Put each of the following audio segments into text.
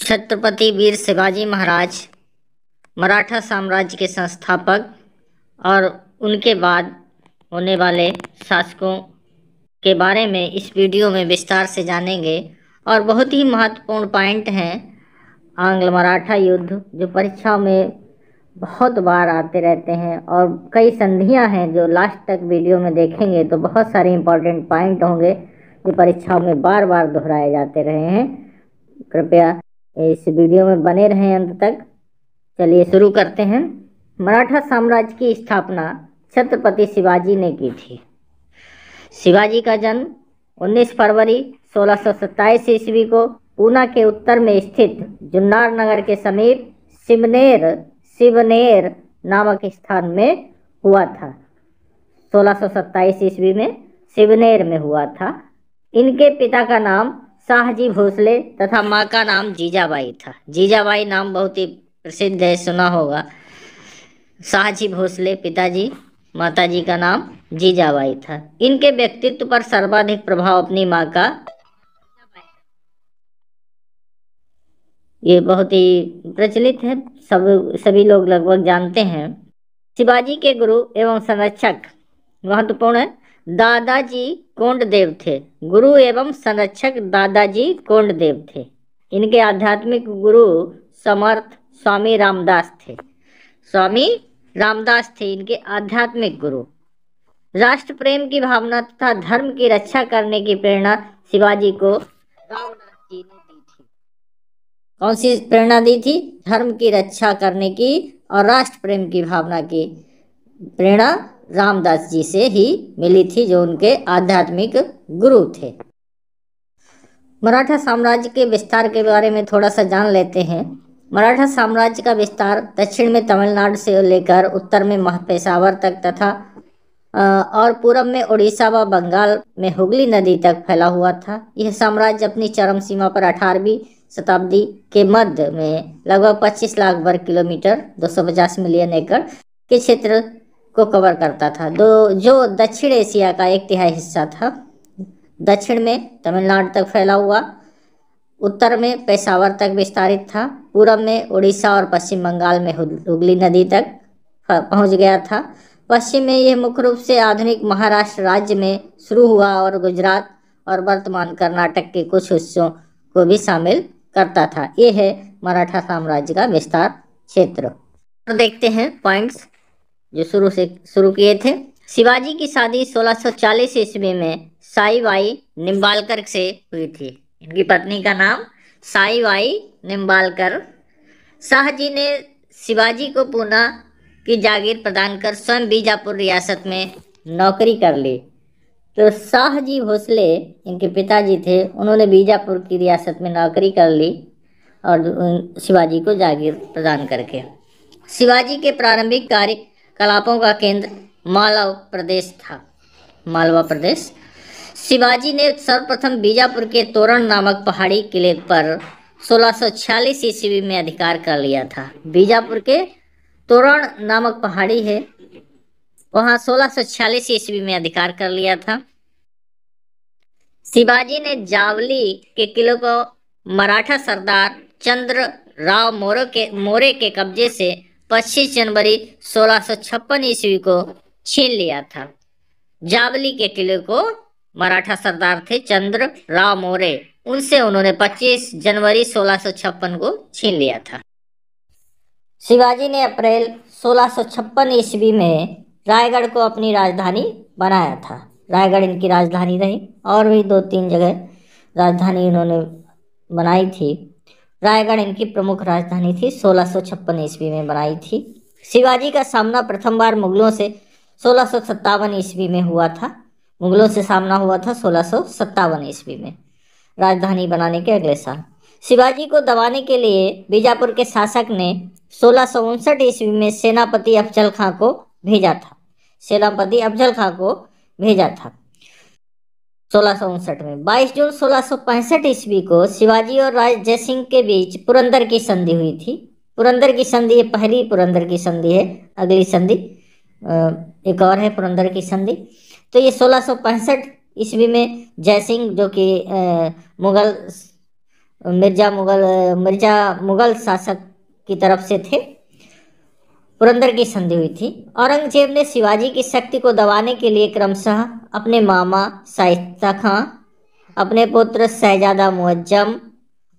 छत्रपति वीर शिवाजी महाराज मराठा साम्राज्य के संस्थापक और उनके बाद होने वाले शासकों के बारे में इस वीडियो में विस्तार से जानेंगे। और बहुत ही महत्वपूर्ण पॉइंट हैं आंग्ल मराठा युद्ध, जो परीक्षाओं में बहुत बार आते रहते हैं, और कई संधियां हैं जो लास्ट तक वीडियो में देखेंगे तो बहुत सारे इंपॉर्टेंट पॉइंट होंगे जो परीक्षाओं में बार बार दोहराए जाते रहे हैं। कृपया इस वीडियो में बने रहें अंत तक। चलिए शुरू करते हैं। मराठा साम्राज्य की स्थापना छत्रपति शिवाजी ने की थी। शिवाजी का जन्म 19 फरवरी 1627 ईस्वी को पूना के उत्तर में स्थित जुन्नार नगर के समीप शिवनेर नामक स्थान में हुआ था। 1627 ईस्वी में शिवनेर में हुआ था। इनके पिता का नाम शाहजी भोसले तथा माँ का नाम जीजाबाई था। जीजाबाई नाम बहुत ही प्रसिद्ध है, सुना होगा। शाहजी भोसले पिताजी, माताजी का नाम जीजाबाई था। इनके व्यक्तित्व पर सर्वाधिक प्रभाव अपनी माँ का, ये बहुत ही प्रचलित है, सभी लोग लगभग जानते हैं। शिवाजी के गुरु एवं संरक्षक महत्वपूर्ण है, दादाजी कोंडदेव थे। गुरु एवं संरक्षक दादाजी कोंडदेव थे। इनके आध्यात्मिक गुरु समर्थ स्वामी रामदास थे। स्वामी रामदास थे इनके आध्यात्मिक गुरु। राष्ट्र प्रेम की भावना तथा धर्म की रक्षा करने की प्रेरणा शिवाजी को रामदास जी ने दी थी। कौन सी प्रेरणा दी थी? धर्म की रक्षा करने की और राष्ट्र प्रेम की भावना की प्रेरणा रामदास जी से ही मिली थी, जो उनके आध्यात्मिक गुरु थे। मराठा साम्राज्य के विस्तार के बारे में थोड़ा सा जान लेते हैं। मराठा साम्राज्य का विस्तार दक्षिण में तमिलनाडु से लेकर उत्तर में पेशावर तक तथा और पूरब में उड़ीसा व बंगाल में हुगली नदी तक फैला हुआ था। यह साम्राज्य अपनी चरम सीमा पर 18वीं शताब्दी के मध्य में लगभग 25 लाख वर्ग किलोमीटर 250 मिलियन एकड़ के क्षेत्र को कवर करता था, जो दक्षिण एशिया का 1/3 हिस्सा था। दक्षिण में तमिलनाडु तक फैला हुआ, उत्तर में पेशावर तक विस्तारित था, पूरब में उड़ीसा और पश्चिम बंगाल में हुगली नदी तक पहुंच गया था। पश्चिम में यह मुख्य रूप से आधुनिक महाराष्ट्र राज्य में शुरू हुआ और गुजरात और वर्तमान कर्नाटक के कुछ हिस्सों को भी शामिल करता था। ये है मराठा साम्राज्य का विस्तार क्षेत्र। तो देखते हैं पॉइंट्स जो शुरू किए थे। शिवाजी की शादी 1640 ईस्वी में साईबाई निम्बालकर से हुई थी। इनकी पत्नी का नाम साईबाई निम्बालकर। शाहजी ने शिवाजी को पूना की जागीर प्रदान कर स्वयं बीजापुर रियासत में नौकरी कर ली। तो शाहजी भोसले इनके पिताजी थे, उन्होंने बीजापुर की रियासत में नौकरी कर ली और शिवाजी को जागीर प्रदान करके। शिवाजी के प्रारंभिक कार्यकलापों का केंद्र मालवा प्रदेश था। मालवा प्रदेश। शिवाजी ने सर्वप्रथम बीजापुर के तोरण नामक पहाड़ी किले पर 1646 ईस्वी में अधिकार कर लिया था। बीजापुर के तोरण नामक पहाड़ी है, वहां 1646 ईस्वी में अधिकार कर लिया था। शिवाजी ने जावली के किले को मराठा सरदार चंद्र राव मोरे के कब्जे से 25 जनवरी 1656 ईस्वी को छीन लिया था। जावली के किले को मराठा सरदार थे चंद्र राव मोरे, उनसे उन्होंने 25 जनवरी 1656 को छीन लिया था। शिवाजी ने अप्रैल 1656 ईस्वी में रायगढ़ को अपनी राजधानी बनाया था। रायगढ़ इनकी राजधानी रही, और भी 2-3 जगह राजधानी इन्होंने बनाई थी। रायगढ़ इनकी प्रमुख राजधानी थी, 1656 ईस्वी में बनाई थी। शिवाजी का सामना प्रथम बार मुगलों से 1657 ईस्वी में हुआ था। मुगलों से सामना हुआ था 1657 ईस्वी में, राजधानी बनाने के अगले साल। शिवाजी को दबाने के लिए बीजापुर के शासक ने 1659 ईस्वी में सेनापति अफजल खां को भेजा था। 1659 में 22 जून 1665 ईस्वी को शिवाजी और राजा जयसिंह के बीच पुरंदर की संधि हुई थी। पुरंदर की संधि, पहली पुरंदर की संधि है, अगली संधि एक और है पुरंदर की संधि। तो ये 1665 ईस्वी में जयसिंह, जो कि मुगल मिर्जा मुगल शासक की तरफ से थे। पुरंदर की संधि हुई थी। औरंगजेब ने शिवाजी की शक्ति को दबाने के लिए क्रमशः अपने मामा शाइस्ता खां, अपने पुत्र शहजादा मुअज्जम,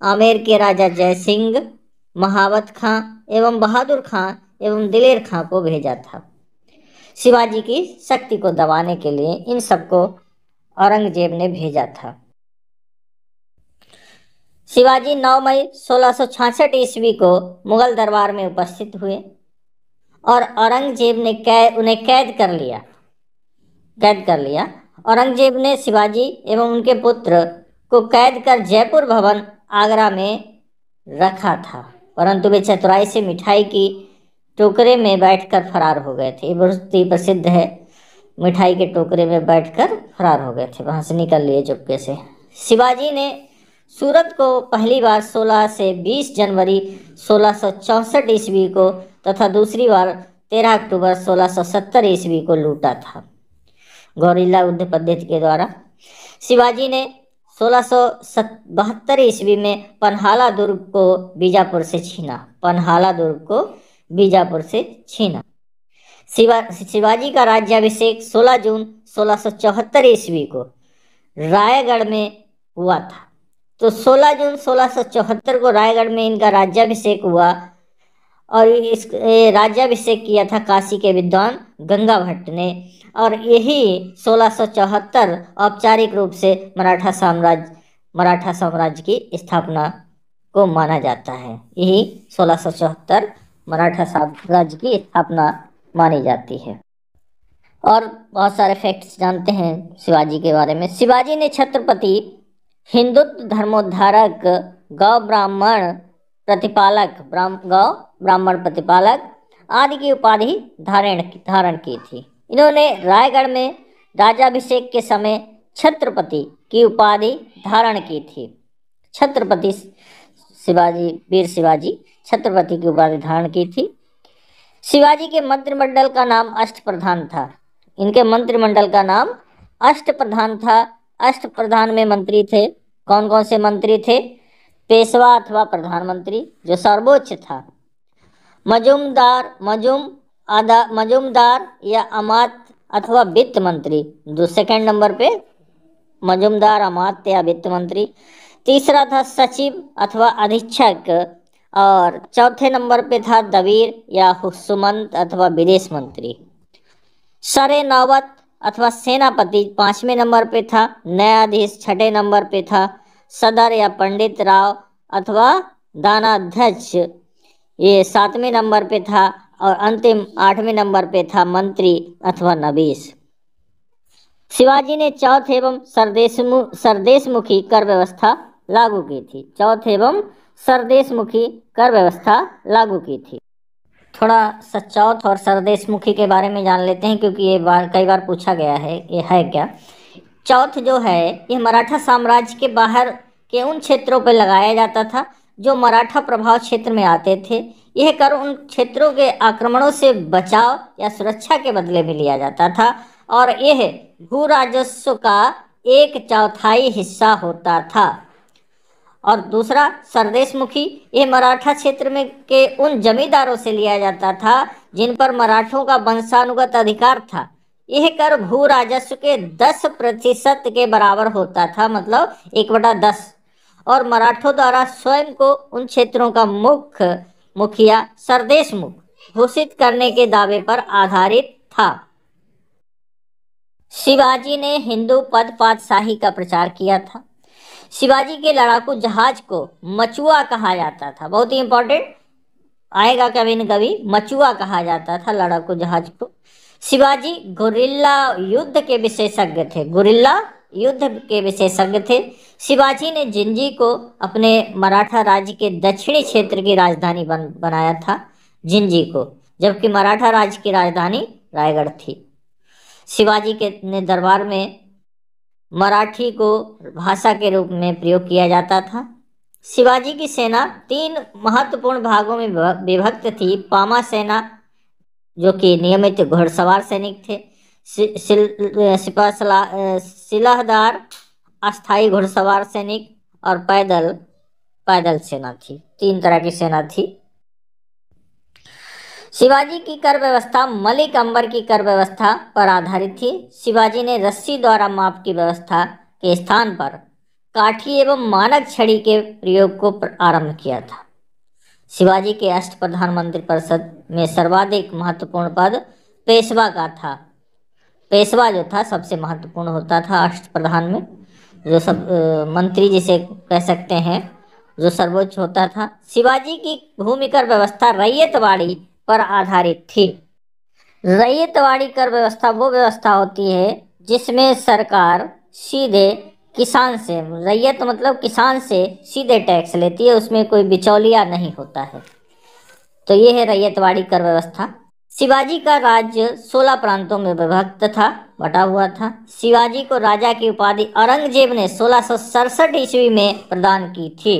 आमेर के राजा जय सिंह, महावत खां एवं बहादुर खां एवं दिलेर खां को भेजा था। शिवाजी की शक्ति को दबाने के लिए इन सबको औरंगजेब ने भेजा था। शिवाजी 9 मई 1666 ईस्वी को मुगल दरबार में उपस्थित हुए और औरंगजेब ने उन्हें कैद कर लिया। औरंगजेब ने शिवाजी एवं उनके पुत्र को कैद कर जयपुर भवन आगरा में रखा था, परंतु वे चतुराई से मिठाई की टोकरे में बैठकर फरार हो गए थे। ये बहुत ही प्रसिद्ध है, मिठाई के टोकरे में बैठकर फरार हो गए थे, वहां से निकल लिए चुपके से। शिवाजी ने सूरत को पहली बार 16 से 20 जनवरी 1664 ईस्वी को तथा दूसरी बार 13 अक्टूबर 1670 ईस्वी को लूटा था गौरिल्ला युद्ध पद्धति के द्वारा। शिवाजी ने 1672 ईस्वी में पन्हाला दुर्ग को बीजापुर से छीना। शिवाजी का राज्याभिषेक 16 जून 1674 ईस्वी को रायगढ़ में हुआ था। तो 16 जून 1674 को रायगढ़ में इनका राज्याभिषेक हुआ और इस राज्याभिषेक किया था काशी के विद्वान गंगा भट्ट ने, और यही 1674 औपचारिक रूप से मराठा साम्राज्य की स्थापना को माना जाता है। यही 1674 मराठा साम्राज्य की स्थापना मानी जाती है। और बहुत सारे फैक्ट्स जानते हैं शिवाजी के बारे में। शिवाजी ने छत्रपति, हिंदुत्व धर्मोद्धारक, गौ ब्राह्मण प्रतिपालक आदि की उपाधि धारण की थी। इन्होंने रायगढ़ में राज्याभिषेक के समय छत्रपति की उपाधि धारण की थी। छत्रपति शिवाजी, वीर शिवाजी छत्रपति की उपाधि धारण की थी। शिवाजी के मंत्रिमंडल का नाम अष्टप्रधान था। इनके मंत्रिमंडल का नाम अष्टप्रधान था। अष्टप्रधान में मंत्री थे। कौन कौन से मंत्री थे? पेशवा अथवा प्रधानमंत्री जो सर्वोच्च था, मजूमदार या अमात्य अथवा वित्त मंत्री, जो सेकंड नंबर पे मजूमदार, अमात्य या वित्त मंत्री। तीसरा था सचिव अथवा अधीक्षक, और चौथे नंबर पे था दवीर या सुमंत अथवा विदेश मंत्री। सरे नौबत अथवा सेनापति 5वें नंबर पे था। न्यायाधीश 6ठे नंबर पे था। सदर या पंडित राव अथवा दानाध्यक्ष ये 7वें नंबर पे था, और अंतिम 8वें नंबर पे था मंत्री अथवा नबीस। शिवाजी ने चौथ एवं सरदेशमुखी कर व्यवस्था लागू की थी। थोड़ा सा चौथ और सरदेशमुखी के बारे में जान लेते हैं, क्योंकि ये कई बार पूछा गया है। ये है क्या? चौथ जो है ये मराठा साम्राज्य के बाहर के उन क्षेत्रों पर लगाया जाता था जो मराठा प्रभाव क्षेत्र में आते थे। यह कर उन क्षेत्रों के आक्रमणों से बचाव या सुरक्षा के बदले में लिया जाता था, और यह भू राजस्व का 1/4 हिस्सा होता था। और दूसरा सरदेशमुखी, यह मराठा क्षेत्र में के उन जमींदारों से लिया जाता था जिन पर मराठों का वंशानुगत अधिकार था। यह कर भू राजस्व के 10% के बराबर होता था, मतलब 1/10, और मराठों द्वारा स्वयं को उन क्षेत्रों का मुखिया सरदेशमुख घोषित करने के दावे पर आधारित था। शिवाजी ने हिंदू पद पातशाही का प्रचार किया था। शिवाजी के लड़ाकू जहाज को मचुआ कहा जाता था। बहुत ही इंपॉर्टेंट आएगा कभी न कभी, मचुआ कहा जाता था लड़ाकू जहाज को। शिवाजी गुरिल्ला युद्ध के विशेषज्ञ थे। शिवाजी ने जिंजी को अपने मराठा राज्य के दक्षिणी क्षेत्र की राजधानी बनाया था, जिंजी को, जबकि मराठा राज्य की राजधानी रायगढ़ थी। शिवाजी के दरबार में मराठी को भाषा के रूप में प्रयोग किया जाता था। शिवाजी की सेना 3 महत्वपूर्ण भागों में विभक्त थी। पामा सेना, जो कि नियमित घुड़सवार सैनिक थे। सिलहदार, अस्थायी घुड़सवार सैनिक, और पैदल पैदल सेना थी। 3 तरह की सेना थी। शिवाजी की कर व्यवस्था मलिक अंबर की कर व्यवस्था पर आधारित थी। शिवाजी ने रस्सी द्वारा माप की व्यवस्था के स्थान पर काठी एवं मानक छड़ी के प्रयोग को आरंभ किया था। शिवाजी के अष्टप्रधान मंत्रिपरिषद में सर्वाधिक महत्वपूर्ण पद पेशवा का था। पेशवा जो था सबसे महत्वपूर्ण होता था अष्टप्रधान में, जो सब मंत्री जिसे कह सकते हैं, जो सर्वोच्च होता था। शिवाजी की भूमिकर व्यवस्था रैयतवाड़ी पर आधारित थी। रैयतवाड़ी कर व्यवस्था वो व्यवस्था होती है जिसमें सरकार सीधे किसान से, रैयत मतलब किसान से सीधे टैक्स लेती है, उसमें कोई बिचौलिया नहीं होता है। तो ये है रैयतवाड़ी कर व्यवस्था। शिवाजी का राज्य 16 प्रांतों में विभक्त था, बटा हुआ था। शिवाजी को राजा की उपाधि औरंगजेब ने 1667 ईस्वी में प्रदान की थी।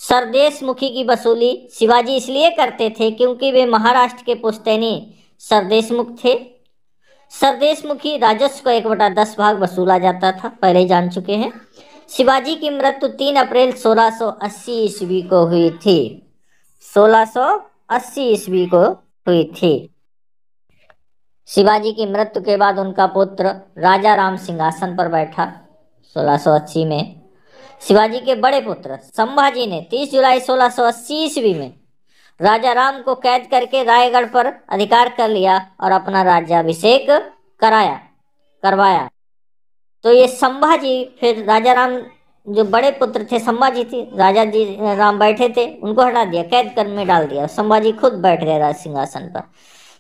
सरदेशमुखी की वसूली शिवाजी इसलिए करते थे क्योंकि वे महाराष्ट्र के पुश्तैनी सरदेशमुख थे। सरदेशमुखी राजस्व का 1/10 भाग वसूला जाता था, पहले जान चुके हैं। शिवाजी की मृत्यु 3 अप्रैल 1680 ईस्वी को हुई थी। 1680 ईस्वी को हुई थी। शिवाजी की मृत्यु के बाद उनका पुत्र राजा राम सिंहासन पर बैठा 1680 में। शिवाजी के बड़े पुत्र संभाजी ने 30 जुलाई 1680 ईस्वी में राजा राम को कैद करके रायगढ़ पर अधिकार कर लिया और अपना राज्याभिषेक करवाया। तो ये संभाजी, फिर राजा राम जो बड़े पुत्र थे संभाजी थे, राजा जी राम बैठे थे, उनको हटा दिया, कैद कर में डाल दिया। संभाजी खुद बैठ गए राज सिंहासन पर।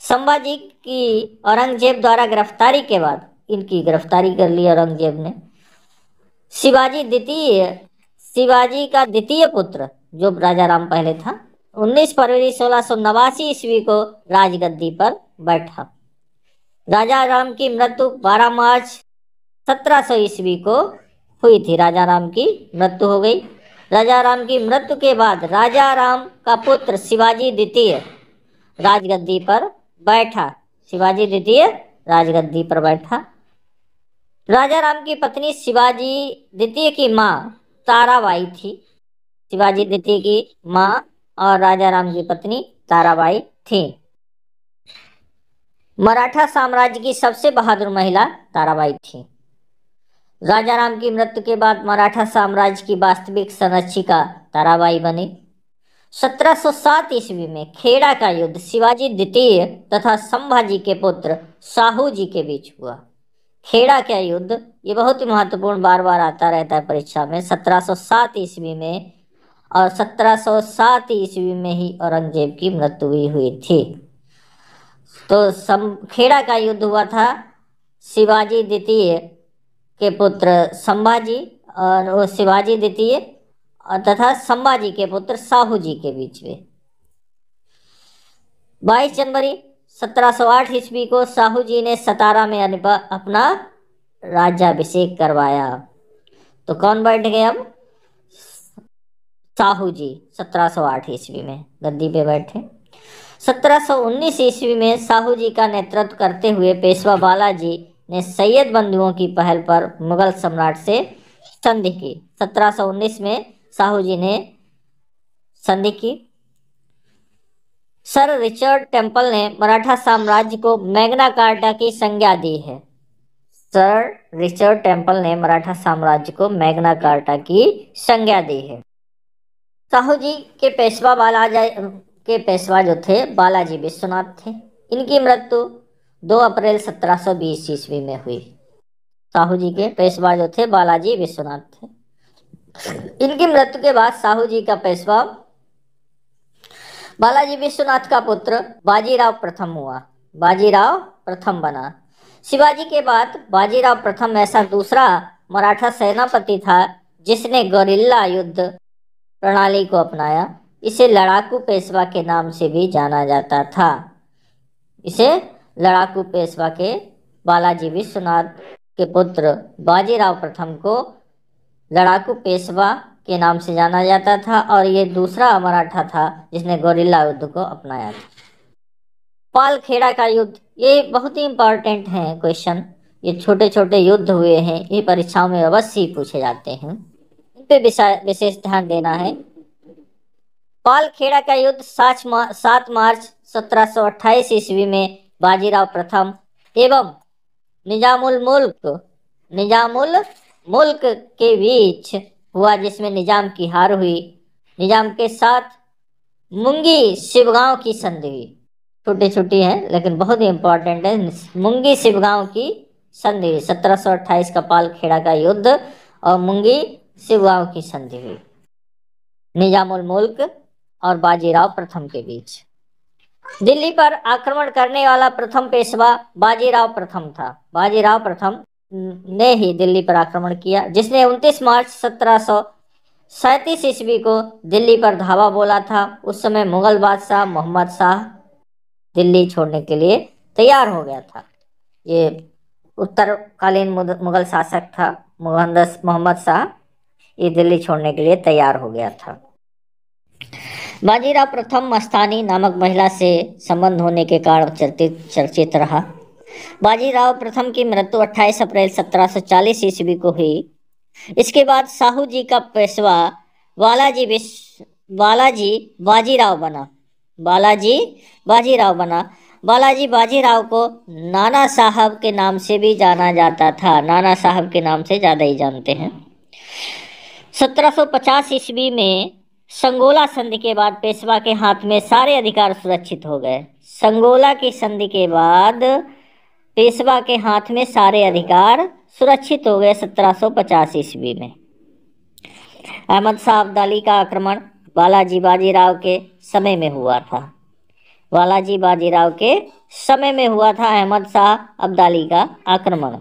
संभाजी की औरंगजेब द्वारा गिरफ्तारी के बाद, इनकी गिरफ्तारी कर ली औरंगजेब ने। शिवाजी का द्वितीय पुत्र जो राजा राम पहले था, 19 फरवरी 1689 ईस्वी को राजगद्दी पर बैठा। राजा राम की मृत्यु 12 मार्च 1700 ईस्वी को हुई थी। राजा राम की मृत्यु हो गई। राजा राम की मृत्यु के बाद राजा राम का पुत्र शिवाजी द्वितीय राजगद्दी पर बैठा। शिवाजी द्वितीय राजगद्दी पर बैठा। राजा राम की पत्नी शिवाजी द्वितीय की माँ ताराबाई थी। शिवाजी द्वितीय की माँ और राजा राम की पत्नी ताराबाई थी। मराठा साम्राज्य की सबसे बहादुर महिला ताराबाई थी। राजा राम की मृत्यु के बाद मराठा साम्राज्य की वास्तविक संरक्षिका ताराबाई बनी। 1707 ईस्वी में खेड़ा का युद्ध शिवाजी द्वितीय तथा संभाजी के पुत्र साहू जी के बीच हुआ। खेड़ा का युद्ध ये बहुत ही महत्वपूर्ण, बार बार आता रहता है परीक्षा में। 1707 ईस्वी में, और 1707 ईस्वी में ही औरंगजेब की मृत्यु हुई थी। तो खेड़ा का युद्ध हुआ था शिवाजी द्वितीय के पुत्र संभाजी और शिवाजी द्वितीय तथा संभाजी के पुत्र साहू जी के बीच में। 22 जनवरी 1708 ईस्वी को साहू जी ने सतारा में अपना राज्याभिषेक करवाया। तो कौन बैठ गए अब? साहू जी 1708 ईस्वी में गद्दी पे बैठे। 1719 ईस्वी में साहू जी का नेतृत्व करते हुए पेशवा बालाजी ने सैयद बंधुओं की पहल पर मुगल सम्राट से संधि की। 1719 में साहू जी ने संधि की। सर रिचर्ड टेम्पल ने मराठा साम्राज्य को मैग्ना कार्टा की संज्ञा दी है। सर रिचर्ड टेम्पल ने मराठा साम्राज्य को मैग्ना कार्टा की संज्ञा दी है। साहू जी के पेशवा जो थे बालाजी विश्वनाथ थे। इनकी मृत्यु 2 अप्रैल 1720 ईस्वी में हुई। साहू जी के पेशवा जो थे बालाजी विश्वनाथ थे। इनकी मृत्यु के बाद साहू जी का पेशवा बालाजी विश्वनाथ का पुत्र बाजीराव प्रथम हुआ। बाजीराव प्रथम बना। शिवाजी के बाद बाजीराव प्रथम ऐसा दूसरा मराठा सेनापति था जिसने गोरिल्ला युद्ध प्रणाली को अपनाया। इसे लड़ाकू पेशवा के नाम से भी जाना जाता था। इसे लड़ाकू पेशवा के बालाजी विश्वनाथ के पुत्र बाजीराव प्रथम को लड़ाकू पेशवा के नाम से जाना जाता था, और ये दूसरा मराठा था जिसने गोरिल्ला युद्ध को अपनाया था। पालखेड़ा का युद्ध, ये बहुत ही इंपॉर्टेंट है क्वेश्चन। ये छोटे छोटे युद्ध हुए हैं, ये परीक्षाओं में अवश्य ही पूछे जाते हैं। पे विशेष ध्यान देना है। पालखेड़ा का युद्ध 7 मार्च 1728 ईस्वी में बाजीराव प्रथम एवं निजामुल मुल्क के बीच हुआ, जिसमें निजाम की हार हुई। निजाम के साथ मुंगी शिवगांव की संधि हुई। छोटी छोटी है लेकिन बहुत ही इंपॉर्टेंट है। मुंगी शिवगांव की संधि हुई, 1728 का पालखेड़ा का युद्ध और मुंगी शिवगांव की संधि हुई निजामुल मुल्क और बाजीराव प्रथम के बीच। दिल्ली पर आक्रमण करने वाला प्रथम पेशवा बाजीराव प्रथम था। बाजीराव प्रथम ने ही दिल्ली पर आक्रमण किया, जिसने 29 मार्च 1737 ईस्वी को दिल्ली पर धावा बोला था। उस समय मुगल बादशाह मोहम्मद शाह दिल्ली छोड़ने के लिए तैयार हो गया था। ये उत्तरकालीन मुगल शासक था मोहम्मद शाह, ये दिल्ली छोड़ने के लिए तैयार हो गया था। बाजीराव प्रथम मस्तानी नामक महिला से संबंध होने के कारण चर्चित रहा। बाजीराव प्रथम की मृत्यु 28 अप्रैल 1740 ईस्वी को हुई। इसके बाद साहू जी का पेशवा बालाजी बाजीराव बना। बालाजी बाजीराव को नाना साहब के नाम से भी जाना जाता था। नाना साहब के नाम से ज़्यादा ही जानते हैं। 1750 ईस्वी में संगोला संधि के बाद पेशवा के हाथ में सारे अधिकार सुरक्षित हो गए। संगोला की संधि के बाद पेशवा के हाथ में सारे अधिकार सुरक्षित हो गए 1750 ईस्वी में। अहमद शाह अब्दाली का आक्रमण बालाजी बाजीराव के समय में हुआ था। बालाजी बाजीराव के समय में हुआ था अहमद शाह अब्दाली का आक्रमण।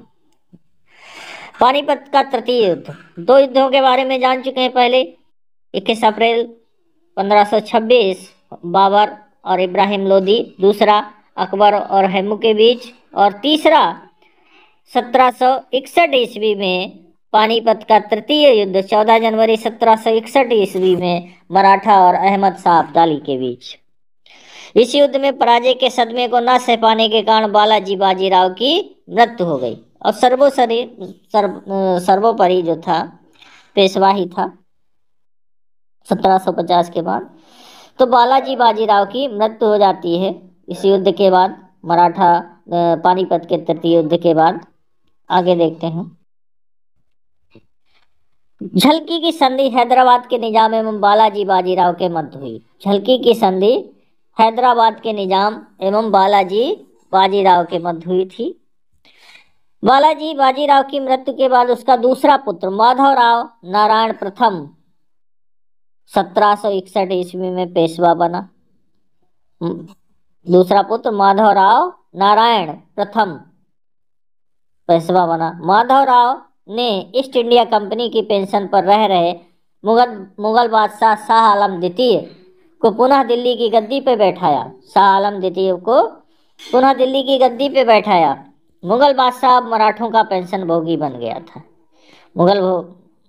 पानीपत का तृतीय युद्ध। 2 युद्धों के बारे में जान चुके हैं पहले। 21 अप्रैल 1526 बाबर और इब्राहिम लोदी, दूसरा अकबर और हैमू के बीच, और तीसरा 1761 ईस्वी में पानीपत का तृतीय युद्ध 14 जनवरी 1761 ईस्वी में मराठा और अहमद शाह अब्दाली के बीच। इस युद्ध में पराजय के सदमे को न सह पाने के कारण बालाजी बाजीराव की मृत्यु हो गई और सर्वोपरि जो था पेशवा ही था 1750 के बाद। तो बालाजी बाजीराव की मृत्यु हो जाती है इस युद्ध के बाद, मराठा पानीपत के तृतीय युद्ध के बाद। आगे देखते हैं। झलकी की संधि हैदराबाद के निजाम एवं बालाजी बाजीराव के मध्य हुई। झलकी की संधि हैदराबाद के निजाम एवं बालाजी बाजीराव के मध्य हुई थी। बालाजी बाजीराव की मृत्यु के बाद उसका दूसरा पुत्र माधवराव नारायण प्रथम 1761 ईस्वी में पेशवा बना। दूसरा पुत्र माधवराव नारायण प्रथम पेशवा बना। माधवराव ने ईस्ट इंडिया कंपनी की पेंशन पर रह रहे मुगल बादशाह शाह आलम द्वितीय को पुनः दिल्ली की गद्दी पे बैठाया। शाह आलम द्वितीय को पुनः दिल्ली की गद्दी पे बैठाया। मुगल बादशाह अब मराठों का पेंशन भोगी बन गया था। मुगल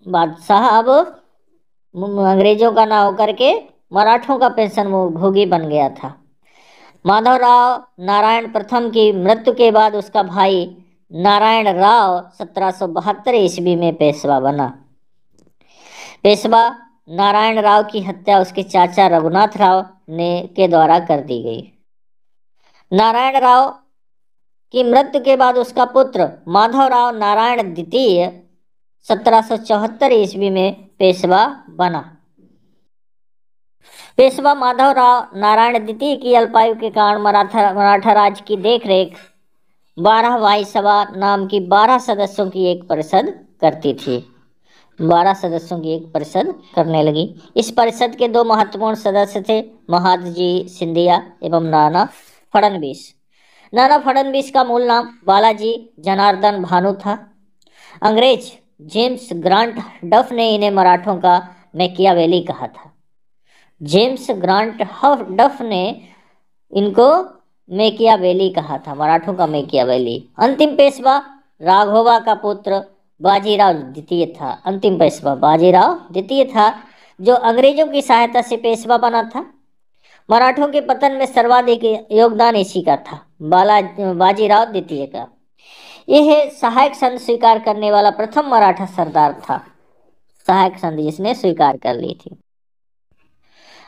बादशाह अब अंग्रेजों का ना होकर के मराठों का पेंशन भोगी बन गया था। माधवराव नारायण प्रथम की मृत्यु के बाद उसका भाई नारायण राव 1772 ईस्वी में पेशवा बना। पेशवा नारायण राव की हत्या उसके चाचा रघुनाथ राव के द्वारा कर दी गई। नारायण राव की मृत्यु के बाद उसका पुत्र माधवराव नारायण द्वितीय 1774 ईस्वी में पेशवा बना। पेशवा माधवराव नारायण द्वितीय की अल्पायु के कारण मराठा राज की देखरेख 12 वायसभा नाम की 12 सदस्यों की एक परिषद करती थी। 12 सदस्यों की एक परिषद करने लगी। इस परिषद के 2 महत्वपूर्ण सदस्य थे, महादजी सिंधिया एवं नाना फडणवीस। नाना फडणवीस का मूल नाम बालाजी जनार्दन भानु था। अंग्रेज जेम्स ग्रांट डफ ने इन्हें मराठों का मैकियावेली कहा था। जेम्स ग्रांट डफ ने इनको मैकियावेली कहा था, मराठों का मैकियावेली। अंतिम पेशवा राघोबा का पुत्र बाजीराव द्वितीय था। अंतिम पेशवा बाजीराव द्वितीय था, जो अंग्रेजों की सहायता से पेशवा बना था। मराठों के पतन में सर्वाधिक योगदान इसी का था, बाजीराव द्वितीय का। यह सहायक संघ स्वीकार करने वाला प्रथम मराठा सरदार था। सहायक संधि जिसने स्वीकार कर ली थी।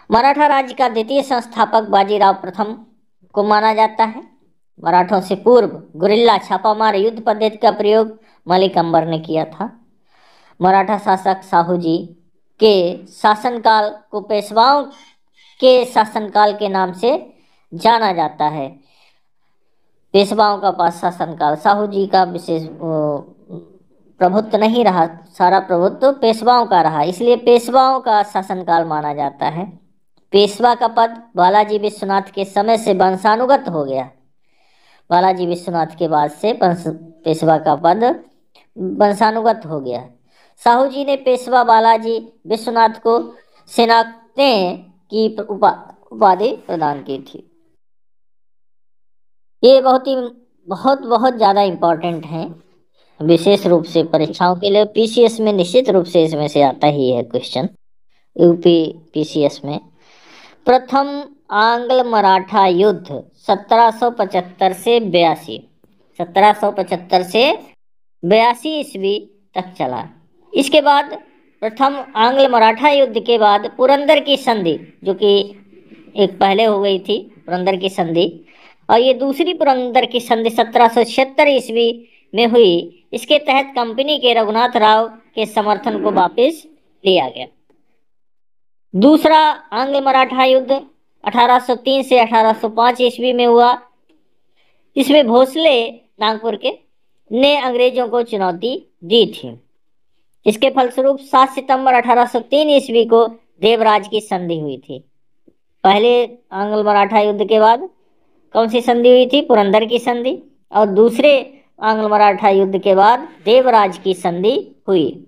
मराठा राज्य का द्वितीय संस्थापक बाजीराव प्रथम को माना जाता है। मराठों से पूर्व गुरिल्ला छापामार युद्ध पद्धति का प्रयोग मलिक अंबर ने किया था। मराठा शासक साहूजी के शासनकाल को पेशवाओं के शासनकाल के नाम से जाना जाता है। पेशवाओं का पास शासनकाल, साहूजी का विशेष प्रभुत्व नहीं रहा, सारा प्रभुत्व पेशवाओं का रहा, इसलिए पेशवाओं का शासनकाल माना जाता है। पेशवा का पद बालाजी विश्वनाथ के समय से वंशानुगत हो गया। बालाजी विश्वनाथ के बाद से पेशवा का पद वंशानुगत हो गया। साहू जी ने पेशवा बालाजी विश्वनाथ को सेनापति की उपाधि प्रदान की थी। ये बहुत ज़्यादा इम्पोर्टेंट है, विशेष रूप से परीक्षाओं के लिए। पीसीएस में निश्चित रूप से इसमें से आता ही है क्वेश्चन, यूपी पीसीएस में। प्रथम आंग्ल मराठा युद्ध 1775 से 82, 1775 से 82 ईस्वी तक चला। इसके बाद प्रथम आंग्ल मराठा युद्ध के बाद पुरंदर की संधि, जो कि एक पहले हो गई थी पुरंदर की संधि, और ये दूसरी पुरंदर की संधि 1776 ईस्वी में हुई। इसके तहत कंपनी के रघुनाथ राव के समर्थन को वापस लिया गया। दूसरा आंग्ल मराठा युद्ध 1803 से 1805 ईस्वी में हुआ। इसमें भोसले नागपुर के ने अंग्रेजों को चुनौती दी थी। इसके फलस्वरूप 7 सितंबर 1803 ईस्वी को देवराज की संधि हुई थी। पहले आंग्ल मराठा युद्ध के बाद कौन सी संधि हुई थी? पुरंदर की संधि। और दूसरे आंग्ल मराठा युद्ध के बाद देवराज की संधि हुई।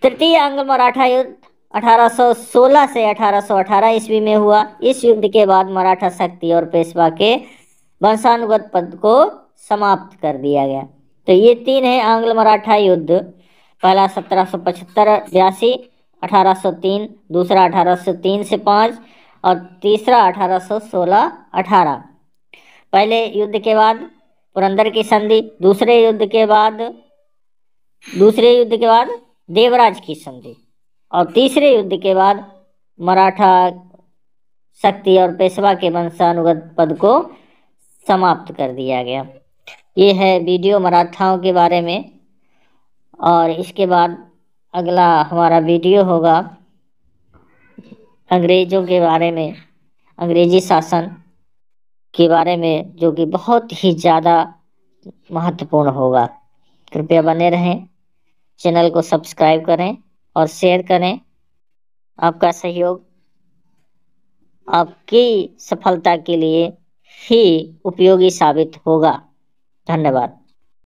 तृतीय आंग्ल मराठा युद्ध 1816 से 1818 ईस्वी में हुआ। इस युद्ध के बाद मराठा शक्ति और पेशवा के वंशानुगत पद को समाप्त कर दिया गया। तो ये तीन है आंग्ल मराठा युद्ध। पहला 1775-82, 1803, दूसरा 1803 से 5 और तीसरा 1816-18। पहले युद्ध के बाद पुरंदर की संधि, दूसरे युद्ध के बाद देवराज की संधि, और तीसरे युद्ध के बाद मराठा शक्ति और पेशवा के वंशानुगत पद को समाप्त कर दिया गया। ये है वीडियो मराठाओं के बारे में। और इसके बाद अगला हमारा वीडियो होगा अंग्रेजों के बारे में, अंग्रेजी शासन के बारे में, जो कि बहुत ही ज़्यादा महत्वपूर्ण होगा। कृपया बने रहें, चैनल को सब्सक्राइब करें और शेयर करें। आपका सहयोग आपकी सफलता के लिए ही उपयोगी साबित होगा। धन्यवाद।